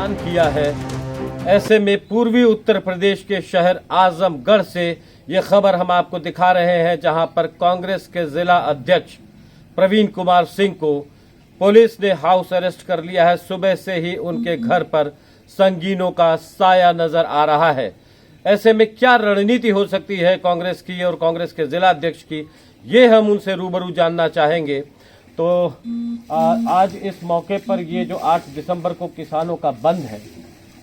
परेशान किया है। ऐसे में पूर्वी उत्तर प्रदेश के शहर आजमगढ़ से ये खबर हम आपको दिखा रहे हैं, जहां पर कांग्रेस के जिला अध्यक्ष प्रवीण कुमार सिंह को पुलिस ने हाउस अरेस्ट कर लिया है। सुबह से ही उनके घर पर संगीनों का साया नजर आ रहा है। ऐसे में क्या रणनीति हो सकती है कांग्रेस की और कांग्रेस के जिला अध्यक्ष की, ये हम उनसे रूबरू जानना चाहेंगे। तो आज इस मौके पर ये जो 8 दिसंबर को किसानों का बंद है,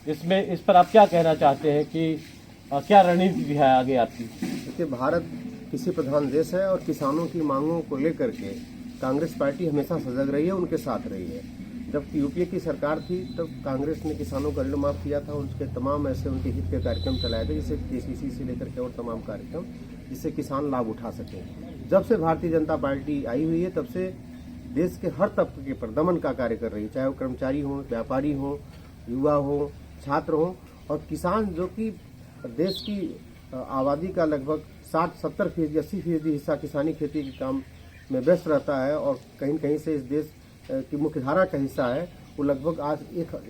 इस पर आप क्या कहना चाहते हैं कि क्या रणनीति है आगे आपकी? देखिए, भारत कृषि प्रधान देश है और किसानों की मांगों को लेकर के कांग्रेस पार्टी हमेशा सजग रही है, उनके साथ रही है। जब यूपीए की सरकार थी तब कांग्रेस ने किसानों का ऋण माफ किया था, उसके तमाम ऐसे उनके हित के कार्यक्रम चलाए थे, जैसे केसीसी से लेकर के और तमाम कार्यक्रम जिससे किसान लाभ उठा सके। जब से भारतीय जनता पार्टी आई हुई है तब से देश के हर तबके पर दमन का कार्य कर रही है, चाहे वो कर्मचारी हो, व्यापारी हो, युवा हो, छात्र हो और किसान, जो कि देश की आबादी का लगभग 60-70%, 80% हिस्सा किसानी खेती के काम में व्यस्त रहता है और कहीं कहीं से इस देश की मुख्यधारा का हिस्सा है। वो लगभग आज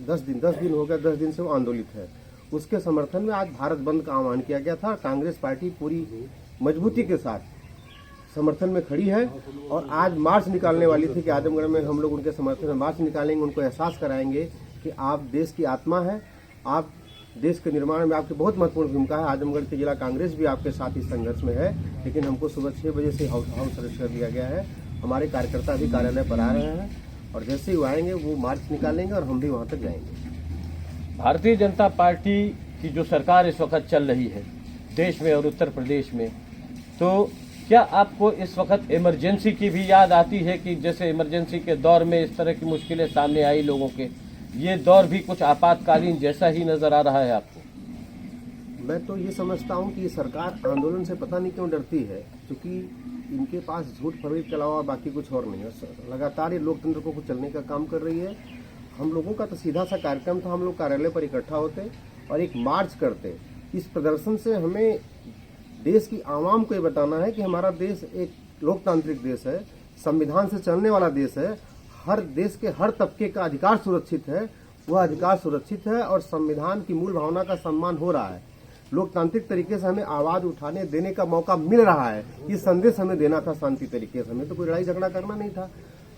10 दिन हो गया, 10 दिन से वो आंदोलित है। उसके समर्थन में आज भारत बंद का आह्वान किया गया था। कांग्रेस पार्टी पूरी मजबूती के साथ समर्थन में खड़ी है और आज मार्च निकालने वाली थी कि आजमगढ़ में हम लोग उनके समर्थन में मार्च निकालेंगे, उनको एहसास कराएंगे कि आप देश की आत्मा है, आप देश के निर्माण में आपकी बहुत महत्वपूर्ण भूमिका है। आजमगढ़ की जिला कांग्रेस भी आपके साथ इस संघर्ष में है, लेकिन हमको सुबह 6 बजे से हाउस अरेस्ट कर दिया गया है। हमारे कार्यकर्ता भी कार्यालय पर आ रहे हैं और जैसे ही वो आएंगे वो मार्च निकालेंगे और हम भी वहां तक जाएंगे। भारतीय जनता पार्टी की जो सरकार इस वक्त चल रही है देश में और उत्तर प्रदेश में, तो क्या आपको इस वक्त इमरजेंसी की भी याद आती है कि जैसे इमरजेंसी के दौर में इस तरह की मुश्किलें सामने आई लोगों के, ये दौर भी कुछ आपातकालीन जैसा ही नजर आ रहा है आपको? मैं तो ये समझता हूँ कि ये सरकार आंदोलन से पता नहीं क्यों डरती है, क्योंकि इनके पास झूठ फरेब के अलावा बाकी कुछ और नहीं है। लगातार ये लोकतंत्र को चलने का काम कर रही है। हम लोगों का तो सीधा सा कार्यक्रम था, हम लोग कार्यालय पर इकट्ठा होते और एक मार्च करते। इस प्रदर्शन से हमें देश की आवाम को ये बताना है कि हमारा देश एक लोकतांत्रिक देश है, संविधान से चलने वाला देश है, हर देश के हर तबके का अधिकार सुरक्षित है, वह अधिकार सुरक्षित है और संविधान की मूल भावना का सम्मान हो रहा है। लोकतांत्रिक तरीके से हमें आवाज उठाने देने का मौका मिल रहा है। ये संदेश हमें देना था शांति तरीके से। हमें तो कोई लड़ाई झगड़ा करना नहीं था,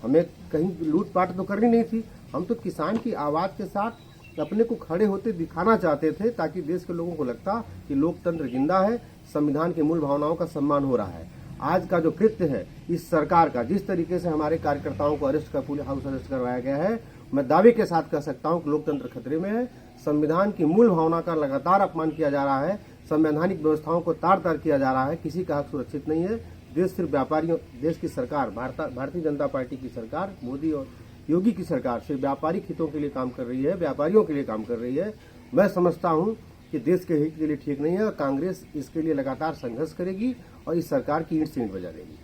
हमें कहीं लूटपाट तो करनी नहीं थी। हम तो किसान की आवाज के साथ अपने को खड़े होते दिखाना चाहते थे, ताकि देश के लोगों को लगता कि लोकतंत्र जिंदा है, संविधान की मूल भावनाओं का सम्मान हो रहा है। आज का जो कृत्य है इस सरकार का, जिस तरीके से हमारे कार्यकर्ताओं को हाउस अरेस्ट करवाया गया है, मैं दावे के साथ कह सकता हूं कि लोकतंत्र खतरे में है। संविधान की मूल भावना का लगातार अपमान किया जा रहा है, संवैधानिक व्यवस्थाओं को तार तार किया जा रहा है, किसी का हक सुरक्षित नहीं है। देश सिर्फ व्यापारियों, देश की सरकार, भारतीय जनता पार्टी की सरकार, मोदी और योगी की सरकार सिर्फ व्यापारिक हितों के लिए काम कर रही है, व्यापारियों के लिए काम कर रही है। मैं समझता हूं कि देश के हित के लिए ठीक नहीं है और कांग्रेस इसके लिए लगातार संघर्ष करेगी और इस सरकार की ईंट से ईंट बजा देगी।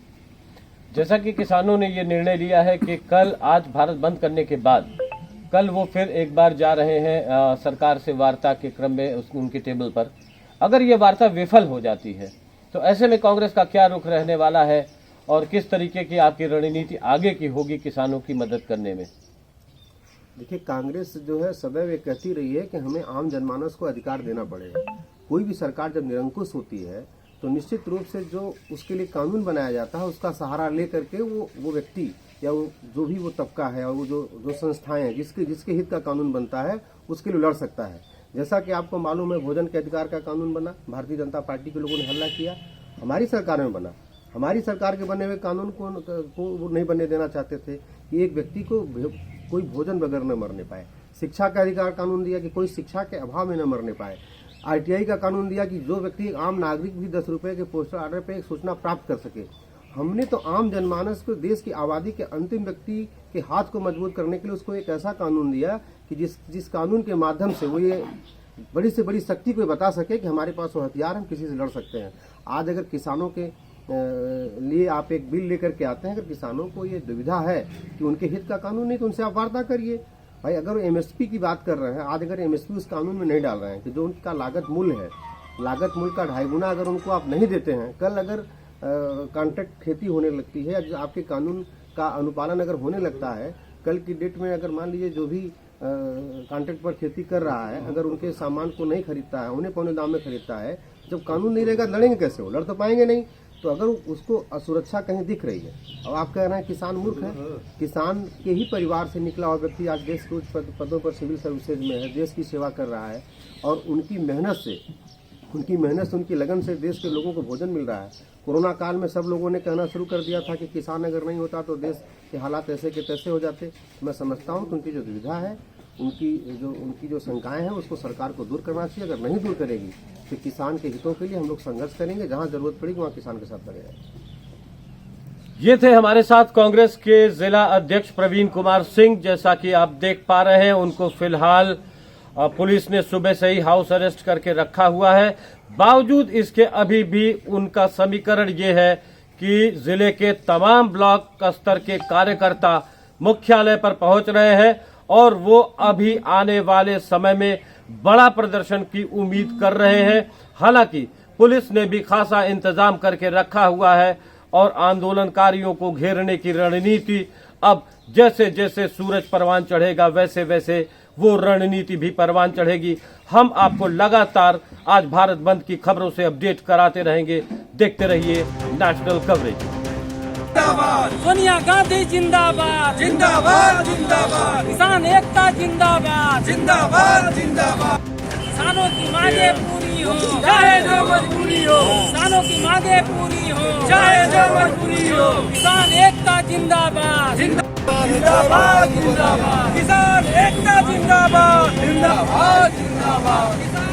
जैसा कि किसानों ने ये निर्णय लिया है कि कल, आज भारत बंद करने के बाद कल वो फिर एक बार जा रहे हैं सरकार से वार्ता के क्रम में उनकी टेबल पर। अगर ये वार्ता विफल हो जाती है तो ऐसे में कांग्रेस का क्या रुख रहने वाला है और किस तरीके की आपकी रणनीति आगे की होगी किसानों की मदद करने में? देखिए, कांग्रेस जो है सदैव ये कहती रही है कि हमें आम जनमानस को अधिकार देना पड़ेगा। कोई भी सरकार जब निरंकुश होती है तो निश्चित रूप से जो उसके लिए कानून बनाया जाता है उसका सहारा ले करके वो व्यक्ति या वो जो भी वो तबका है और वो जो संस्थाएं हैं जिसके हित का कानून बनता है उसके लिए लड़ सकता है। जैसा कि आपको मालूम है, भोजन के अधिकार का कानून बना, भारतीय जनता पार्टी के लोगों ने हल्ला किया, हमारी सरकार में बना। हमारी सरकार के बने हुए कानून को वो नहीं बनने देना चाहते थे कि एक व्यक्ति को कोई भोजन बगैर न मरने पाए। शिक्षा का अधिकार कानून दिया कि कोई शिक्षा के अभाव में न मरने पाए। आरटीआई का कानून दिया कि जो व्यक्ति आम नागरिक भी 10 रुपए के पोस्टल ऑर्डर पे एक सूचना प्राप्त कर सके। हमने तो आम जनमानस को, देश की आबादी के अंतिम व्यक्ति के हाथ को मजबूत करने के लिए उसको एक ऐसा कानून दिया कि जिस कानून के माध्यम से वो ये बड़ी से बड़ी शक्ति को बता सके कि हमारे पास वो हथियार, हम किसी से लड़ सकते हैं। आज अगर किसानों के लिए आप एक बिल लेकर के आते हैं, अगर किसानों को ये दुविधा है कि उनके हित का कानून नहीं, तो उनसे आप वार्ता करिए। भाई, अगर एमएसपी की बात कर रहे हैं, आज अगर एमएसपी उस कानून में नहीं डाल रहे हैं कि जो उनका लागत मूल्य है, लागत मूल्य का 2.5 गुना अगर उनको आप नहीं देते हैं, कल अगर कॉन्ट्रैक्ट खेती होने लगती है, आपके कानून का अनुपालन अगर होने लगता है, कल की डेट में अगर मान लीजिए जो भी कॉन्ट्रैक्ट पर खेती कर रहा है, अगर उनके सामान को नहीं खरीदता है, उन्हें पौने दाम में खरीदता है, जब कानून नहीं रहेगा लड़ेंगे कैसे? वो लड़ तो पाएंगे नहीं। तो अगर उसको असुरक्षा कहीं दिख रही है, अब आप कह रहे हैं किसान मूर्ख है, किसान के ही परिवार से निकला हुआ व्यक्ति आज देश के उच्च पदों पर सिविल सर्विसेज में है, देश की सेवा कर रहा है, और उनकी मेहनत से उनकी लगन से देश के लोगों को भोजन मिल रहा है। कोरोना काल में सब लोगों ने कहना शुरू कर दिया था कि किसान अगर नहीं होता तो देश के हालात ऐसे के तैसे हो जाते। मैं समझता हूँ कि उनकी जो दुविधा है, उनकी जो शंकाएं हैं, उसको सरकार को दूर करना चाहिए। अगर नहीं दूर करेगी तो किसान के हितों के लिए हम लोग संघर्ष करेंगे, जहां जरूरत पड़ेगी वहां किसान के साथ लड़ेंगे। ये थे हमारे साथ कांग्रेस के जिला अध्यक्ष प्रवीण कुमार सिंह। जैसा कि आप देख पा रहे हैं, उनको फिलहाल पुलिस ने सुबह से ही हाउस अरेस्ट करके रखा हुआ है। बावजूद इसके अभी भी उनका समीकरण ये है कि जिले के तमाम ब्लॉक स्तर के कार्यकर्ता मुख्यालय पर पहुंच रहे हैं और वो अभी आने वाले समय में बड़ा प्रदर्शन की उम्मीद कर रहे हैं। हालांकि पुलिस ने भी खासा इंतजाम करके रखा हुआ है और आंदोलनकारियों को घेरने की रणनीति अब जैसे जैसे सूरज परवान चढ़ेगा वैसे वैसे वो रणनीति भी परवान चढ़ेगी। हम आपको लगातार आज भारत बंद की खबरों से अपडेट कराते रहेंगे। देखते रहिए नेशनल कवरेज। सोनिया गांधी जिंदाबाद जिंदाबाद जिंदाबाद किसान एकता जिंदाबाद जिंदाबाद जिंदाबाद किसानों की मांगे पूरी हो, चाहे जो मजबूरी हो, किसानों की मांगे पूरी हो, चाहे जो मजबूरी हो, किसान एकता जिंदाबाद जिंदाबाद जिंदाबाद किसान एकता जिंदाबाद जिंदाबाद जिंदाबाद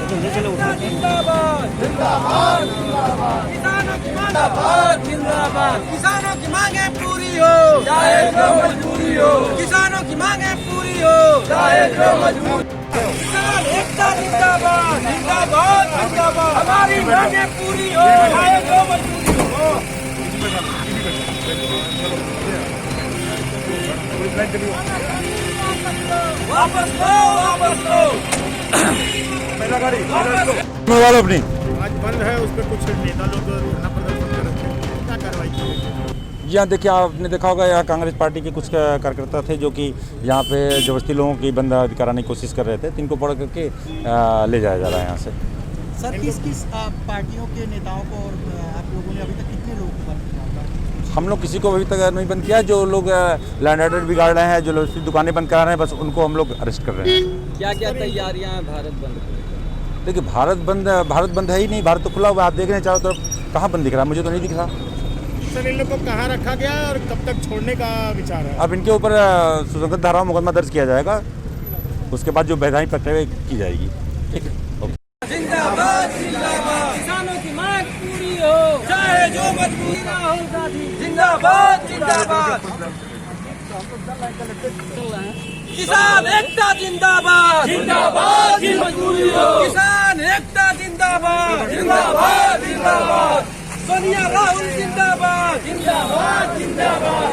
जिंदाबाद जिंदाबाद जिंदाबाद किसानों की जिंदाबाद जिंदाबाद किसानों की मांगे पूरी हो, चाहे जो मजबूरी हो, किसानों की मांगे पूरी हो, चाहे जो मजबूरी हो, किसान एकता जिंदाबाद जिंदाबाद जिंदाबाद हमारी मांगे पूरी हो, चाहे जो मजबूरी हो। वापस लो वापस लो वालों अपनी आज बंद है, उस पर कुछ नेता लोग धरना प्रदर्शन कर रहे थे, क्या कार्रवाई की गई? यहाँ देखिए, आपने देखा होगा यहाँ कांग्रेस पार्टी के कुछ कार्यकर्ता थे जो कि यहाँ पे जबरदस्ती लोगों की बंद कराने की कोशिश कर रहे थे। तो इनको पकड़ करके ले जाया जा रहा है यहाँ से। सर किस किस पार्टियों के नेताओं को और आप लोगों ने अभी तक कितने लोग बंद किया? हम लोग किसी को अभी तक नहीं बंद किया। जो लोग लैंड ऑर्डर बिगाड़ रहे हैं, जो लोग दुकानें बंद करा रहे हैं, बस उनको हम लोग अरेस्ट कर रहे हैं। क्या क्या तैयारियां हैं भारत बंद को? देखिए, भारत बंद है ही नहीं, भारत तो खुला हुआ है। आप देख रहे हैं चारों तरफ, कहाँ बंद दिख रहा है? मुझे तो नहीं दिख रहा। सर, इन लोग को कहाँ रखा गया है और कब तक छोड़ने का विचार है? अब इनके ऊपर सुसंगत धाराओं में मुकदमा दर्ज किया जाएगा, उसके बाद जो वैधानिक प्रक्रिया की जाएगी। ठीक है, ओके। जिंदाबाद जिंदाबाद किसानों की मांग पूरी हो, चाहे जो मजबूरी राहुल गांधी जिंदाबाद जिंदाबाद किसान एकता जिंदाबाद जिंदाबाद मजबूरी हो, किसान एकता जिंदाबाद जिंदाबाद जिंदाबाद सोनिया राहुल जिंदाबाद जिंदाबाद जिंदाबाद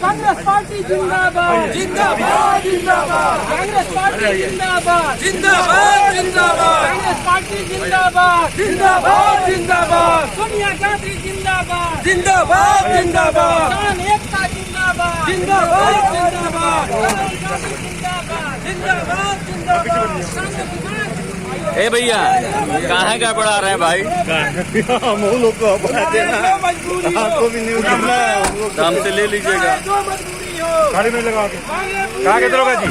कांग्रेस पार्टी जिंदाबाद जिंदाबाद कांग्रेस पार्टी जिंदाबाद जिंदाबाद जिंदाबाद कांग्रेस पार्टी जिंदाबाद जिंदाबाद जिंदाबाद कांग्रेस पार्टी जिंदाबाद जिंदाबाद जिंदाबाद सोनिया गांधी जिंदाबाद जिंदाबाद जिंदाबाद किसान एकता जिंदाबाद जिंदाबाद जिंदाबाद राहुल गांधी जिंदाबाद जिंदाबाद जिंदाबाद किसानों की मांग ए भैया, कहाँ का पढ़ा रहे हैं भाई? हम लोग को बनाते ना, मजबूरी हो, आपको भी न्यूज मिलना है, तो हमसे ले लीजिएगा। जो मजबूरी हो, गाड़ी में लगा के मांगे पूरी कहाँ के हो। दरोगा जी?